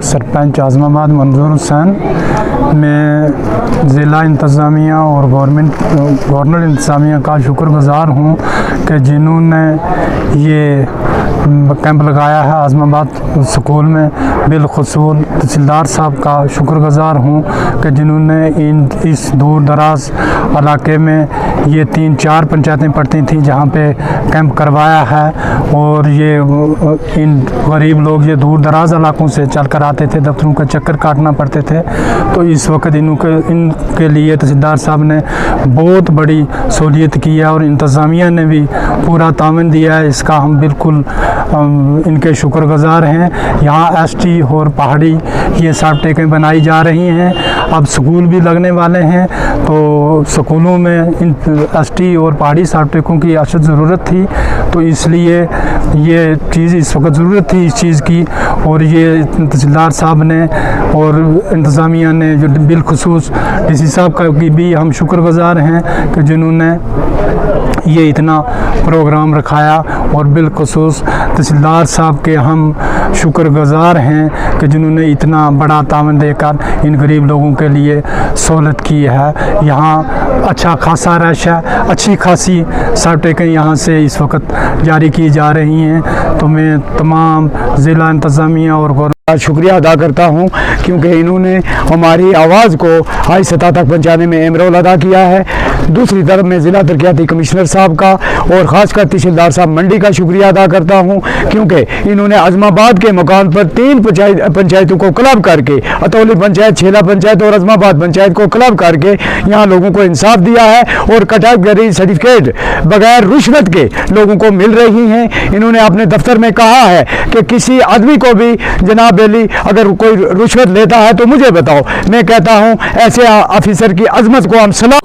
सरपंच आजमाबाद मंजूर हुसैन। मैं ज़िला इंतज़ामिया और गवर्नर इंतज़ामिया का शुक्रगुज़ार हूँ कि जिन्होंने ये कैंप लगाया है आज़माबाद स्कूल में। बिलखुसूस तहसीलदार साहब का शुक्रगुज़ार हूँ कि जिन्होंने इस दूर दराज इलाके में ये 3-4 पंचायतें पड़ती थी जहाँ पे कैंप करवाया है। और ये इन गरीब लोग ये दूर दराज इलाकों से चल कर आते थे, दफ्तरों का चक्कर काटना पड़ते थे। तो इस वक्त इनके लिए तहसीलदार साहब ने बहुत बड़ी सहूलियत की है और इंतज़ामिया ने भी पूरा तामन दिया है। इसका हम बिल्कुल इनके शुक्रगुज़ार हैं। यहाँ एसटी और पहाड़ी ये साफ्टेकें बनाई जा रही हैं। अब स्कूल भी लगने वाले हैं तो स्कूलों में इन एसटी और पहाड़ी साफ्टेकों की अशद ज़रूरत थी, तो इसलिए ये चीज़ इस वक्त ज़रूरत थी इस चीज़ की। और ये तहसीलदार साहब ने और इंतज़ामिया ने जो बिलखुसूस डीसी साहब का भी हम शुक्रगुज़ार हैं कि जिन्होंने ये इतना प्रोग्राम रखाया। और बिलखुसूस तहसीलदार साहब के हम शुक्रगुज़ार हैं कि जिन्होंने इतना बड़ा तामन देकर इन गरीब लोगों के लिए सहूलत की है। यहाँ अच्छा खासा रश है, अच्छी खासी साफ्टेकें यहाँ से इस वक्त जारी की जा रही हैं। तो मैं तमाम ज़िला इंतज़ामिया और शुक्रिया अदा करता हूँ क्योंकि इन्होंने हमारी आवाज़ को हाई सतह तक पहुँचाने में अहम रोल अदा किया है। दूसरी तरफ मैं ज़िला तरक्याती कमिश्नर साहब का और ख़ासकर तहसीलदार साहब मंडी का शुक्रिया अदा करता हूँ क्योंकि इन्होंने आज़माबाद के मकान पर 3 पंचायतों को क्लब करके, अतौली पंचायत, छेला पंचायत और आज़माबाद पंचायत को क्लब करके यहाँ लोगों को इंसाफ दिया है और कैटेगरी सर्टिफिकेट बगैर रिश्वत के लोगों को मिल रही हैं। इन्होंने अपने दफ्तर में कहा है कि किसी आदमी को भी जनाब बेली अगर कोई रिश्वत लेता है तो मुझे बताओ। मैं कहता हूँ ऐसे ऑफिसर की अजमत को हम सलाम